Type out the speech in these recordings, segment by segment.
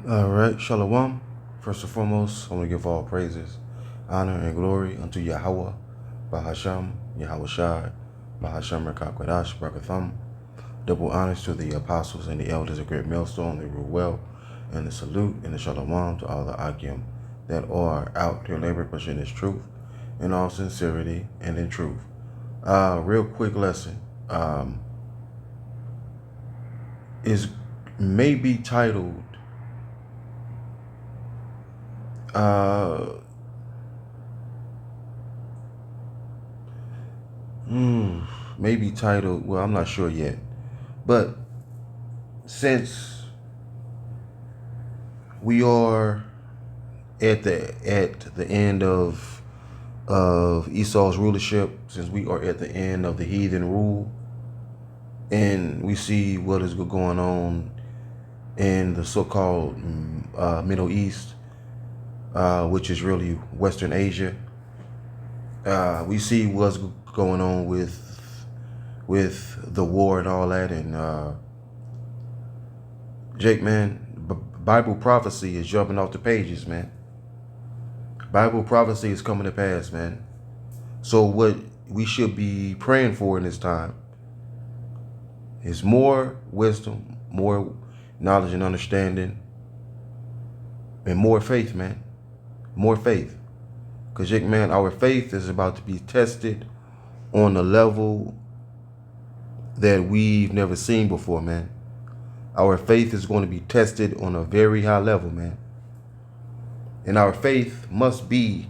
All right, Shalom. First and foremost, I want to give all praises, honor, and glory unto Yahweh, Bahasham, Yahweh Shai, Bahasham Rakakwadash, Brakatham. Double honors to the apostles and the elders of Great Millstone, they rule well, and the salute and the Shalom to all the Akim that are out here laboring pushing this truth in all sincerity and in truth. Real quick lesson is maybe titled maybe titled, well, I'm not sure yet, but since we are at the end of Esau's rulership, since we are at the end of the heathen rule, and we see what is going on in the so-called Middle East, which is really Western Asia. We see what's going on with the war and all that, and Jake, man, Bible prophecy is jumping off the pages, man. Bible prophecy is coming to pass, man. So what we should be praying for in this time is more wisdom, more knowledge and understanding, and more faith, man. More faith. Because, Jake, man, our faith is about to be tested on a level that we've never seen before, man. Our faith is going to be tested on a very high level, man. And our faith must be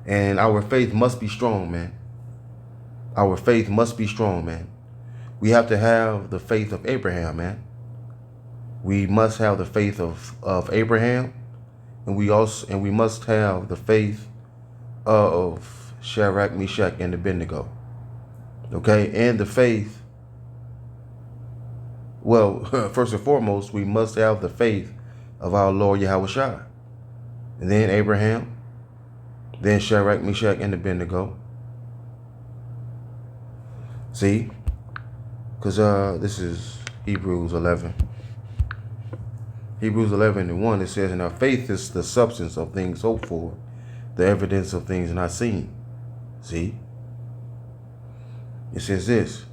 strong, man. Our faith must be strong, man. We have to have the faith of Abraham, man. We must have the faith of Abraham, and we must have the faith of Shadrach, Meshach, and Abednego. Okay, and the faith. Well, first and foremost, we must have the faith of our Lord Yahweh Shai, and then Abraham, then Shadrach, Meshach, and Abednego. See, because this is Hebrews 11. Hebrews 11:1, it says, "And our faith is the substance of things hoped for, the evidence of things not seen." See? It says this,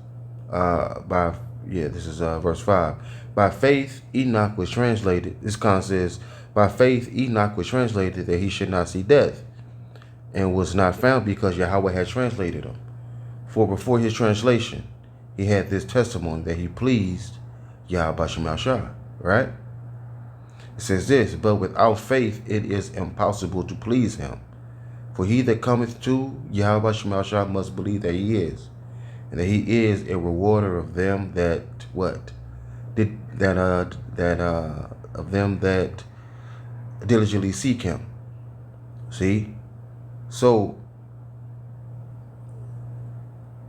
this is verse 5. By faith, Enoch was translated. This con says, by faith, Enoch was translated that he should not see death, and was not found because Yahweh had translated him. For before his translation, he had this testimony that he pleased Yahweh Shema Shah, right? It says this, but without faith it is impossible to please him. For he that cometh to Yahweh Shema Shah must believe that he is, and that he is a rewarder of them that of them that diligently seek him. See? So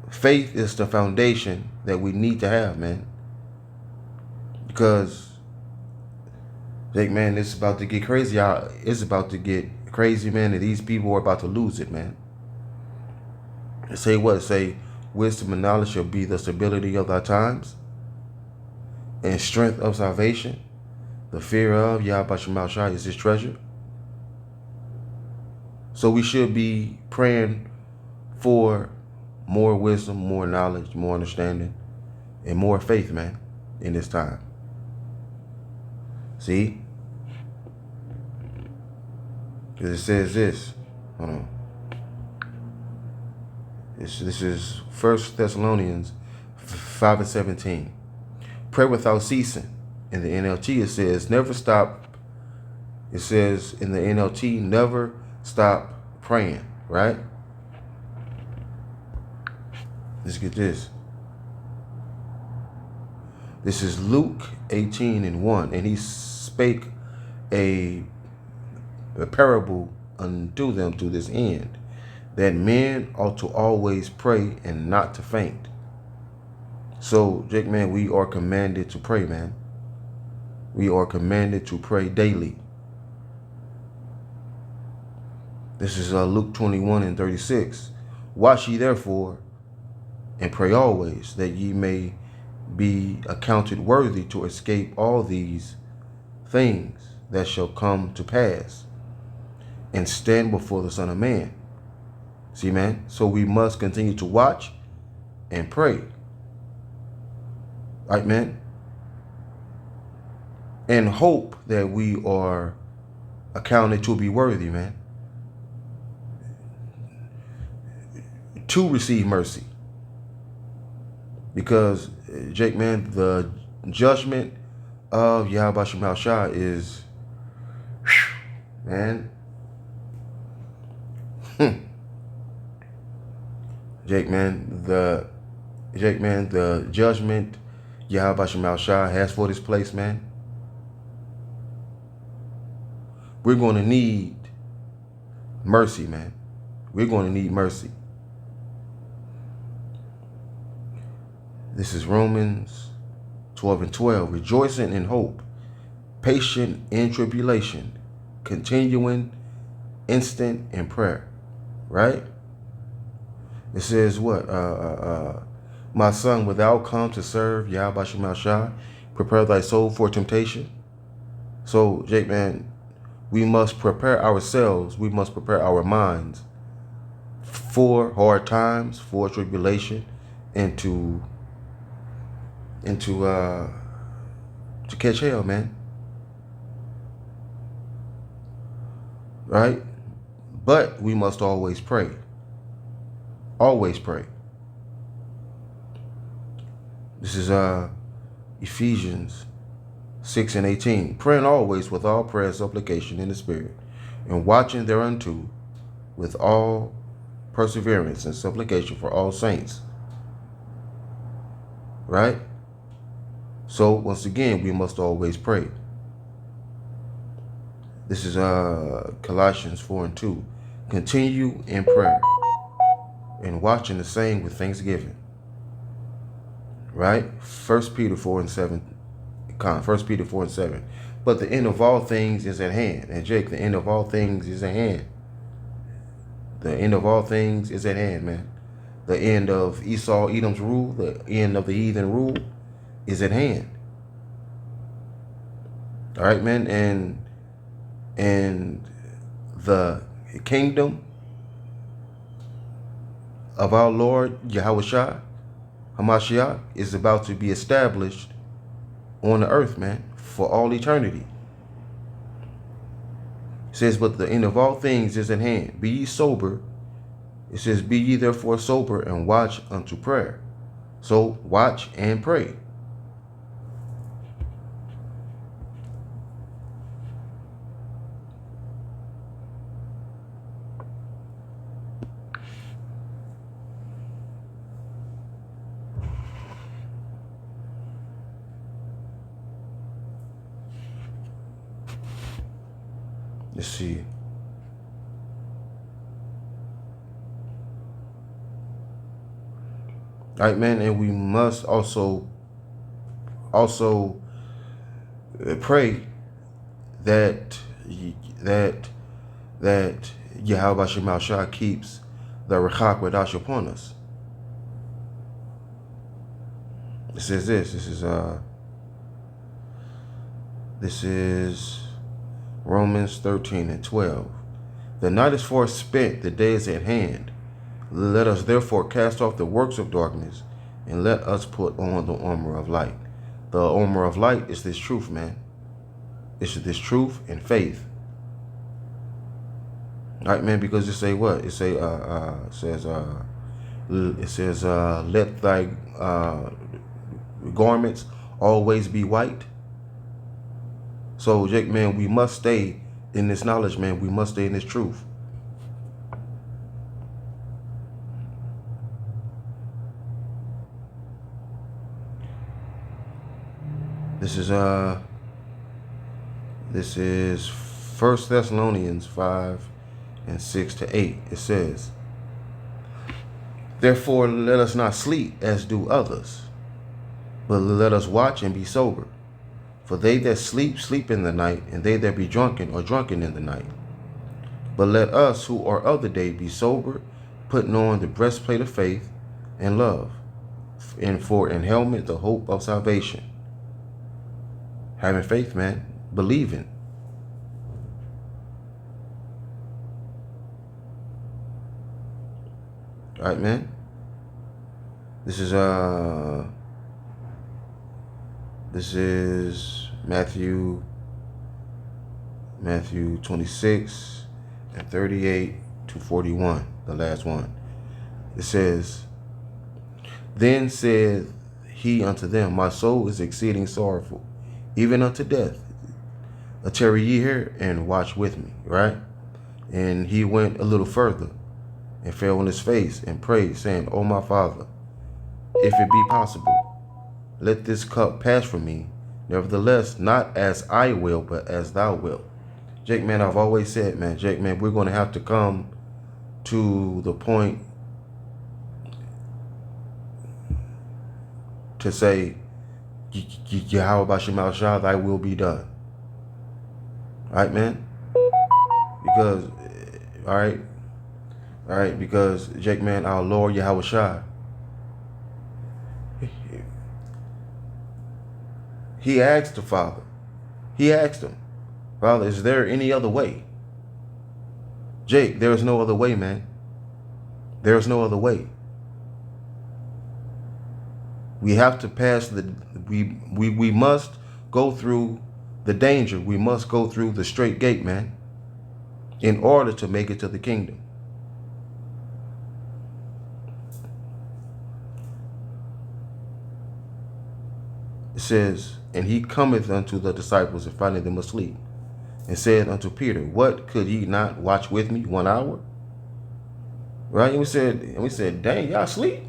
faith is the foundation that we need to have, man. Because, Jake, man, it's about to get crazy. It's about to get crazy, man, and these people are about to lose it, man. Say what? Say, wisdom and knowledge shall be the stability of thy times, and strength of salvation. The fear of Yahweh Shema Shai is his treasure. So we should be praying for more wisdom, more knowledge, more understanding, and more faith, man, in this time. See? Because it says this. Hold on. This is 1 Thessalonians 5:17. Pray without ceasing. In the NLT, it says, never stop. It says in the NLT, never stop praying, right? Let's get this. This is Luke 18:1. And he spake a parable unto them to this end, that men ought to always pray and not to faint. So, Jake, man, we are commanded to pray, man. We are commanded to pray daily. This is Luke 21:36. Watch ye therefore, and pray always, that ye may be accounted worthy to escape all these things that shall come to pass and stand before the Son of Man. See, man? So we must continue to watch and pray. Right, man? And hope that we are accounted to be worthy, man, to receive mercy. Because, Jake, man, the judgment of Yahweh Shemel Shah is, man, Jake, man, the judgment Yahweh Shemel Shah has for this place, man, we're going to need mercy, man. We're going to need mercy. This is Romans 12:12. Rejoicing in hope, patient in tribulation, continuing instant in prayer. Right? It says what? My son, without come to serve Yahweh Shemel Shah, prepare thy soul for temptation. So, Jake, man, we must prepare ourselves. We must prepare our minds for hard times, for tribulation, and to catch hell, man. Right? But we must always pray. Always pray. This is Ephesians 6:18. Praying always with all prayer and supplication in the Spirit, and watching thereunto with all perseverance and supplication for all saints. Right? So once again, we must always pray. This is Colossians 4:2. Continue in prayer and watching the same with thanksgiving. Right? 1 Peter 4:7. 1 Peter 4:7. But the end of all things is at hand. And Jake, the end of all things is at hand. The end of all things is at hand, man. The end of Esau, Edom's rule, the end of the heathen rule is at hand. All right, man. And the kingdom of our Lord Yahweh Shah Hamashiach is about to be established on the earth, man, for all eternity. It says, but the end of all things is at hand. Be ye sober. It says, be ye therefore sober and watch unto prayer. So watch and pray. Let's see. All right, man, and we must also pray that Yahweh Shemel Shah keeps the Rechak Wadash upon us. It says this. This is Romans 13:12. The night is far spent, the day is at hand. Let us therefore cast off the works of darkness, and let us put on the armor of light. The armor of light is this truth, man. It's this truth and faith. All right, man, because it say what? It says let thy garments always be white. So, Jake, man, we must stay in this knowledge, man. We must stay in this truth. This is 1 Thessalonians 5:6-8. It says, therefore let us not sleep as do others, but let us watch and be sober. For they that sleep, sleep in the night, and they that be drunken are drunken in the night. But let us who are of the day be sober, putting on the breastplate of faith and love, and for an helmet the hope of salvation. Having faith, man. believing. All right, man. This is Matthew 26 and 38 to 41, the last one. It says, Then said he unto them, My soul is exceeding sorrowful, even unto death. Tarry ye here and watch with me, right? And he went a little further and fell on his face and prayed, saying, O my Father, if it be possible, let this cup pass from me. Nevertheless, not as I will, but as thou wilt. Jake, man, I've always said, man, Jake, man, we're going to have to come to the point to say, how about your mouth shah, thy will be done. All right, man? Because, all right, because, Jake, man, our Lord Yahweh Shai, he asked the Father, he asked him, Father, is there any other way? Jake, there is no other way, man. There is no other way. We have to pass we must go through the danger. We must go through the straight gate, man, in order to make it to the kingdom. It says, and he cometh unto the disciples and finding them asleep, and said unto Peter, What, could ye not watch with me 1 hour? Right? And we said, dang, y'all asleep?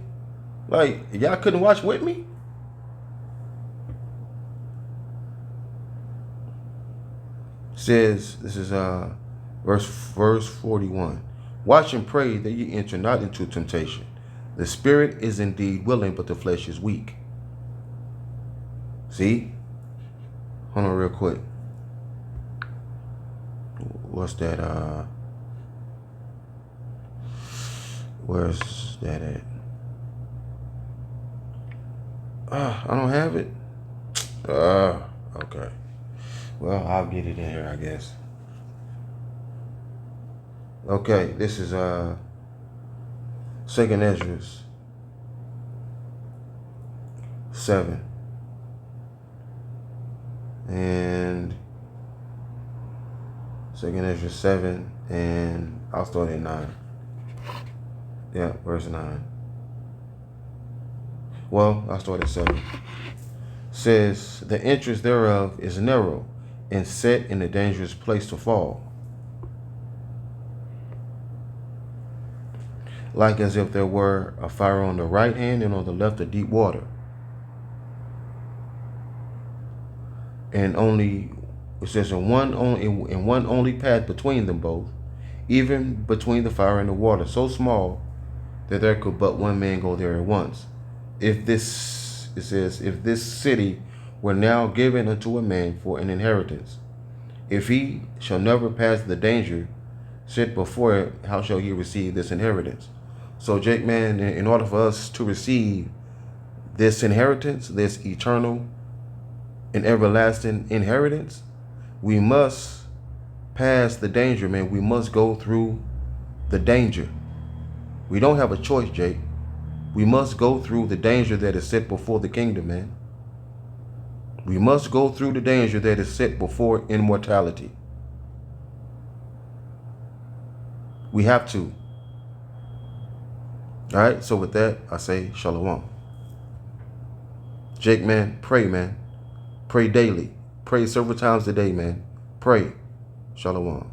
Like, y'all couldn't watch with me? It says, this is verse 41. Watch and pray that ye enter not into temptation. The spirit is indeed willing, but the flesh is weak. See? Hold on real quick. What's that? Where's that at? I don't have it. Okay. Well, I'll get it in here, I guess. Okay, this is 2nd Ezra 7. And 2nd Ezra 7, and I'll start at 9. Yeah, verse 9. Well, I'll start at 7. Says, the entrance thereof is narrow, and set in a dangerous place to fall, like as if there were a fire on the right hand and on the left a deep water. And only, it says, in one only path between them both, even between the fire and the water, so small that there could but one man go there at once. If this, it says, if this city were now given unto a man for an inheritance, if he shall never pass the danger set before it, how shall he receive this inheritance? So, Jake, man, in order for us to receive this inheritance, this eternal and everlasting inheritance, we must pass the danger, man. We must go through the danger. We don't have a choice, Jake. We must go through the danger that is set before the kingdom, man. We must go through the danger that is set before immortality. We have to. All right, so with that, I say shalom. Jake, man, pray, man. Pray daily. Pray several times a day, man. Pray. Shalom.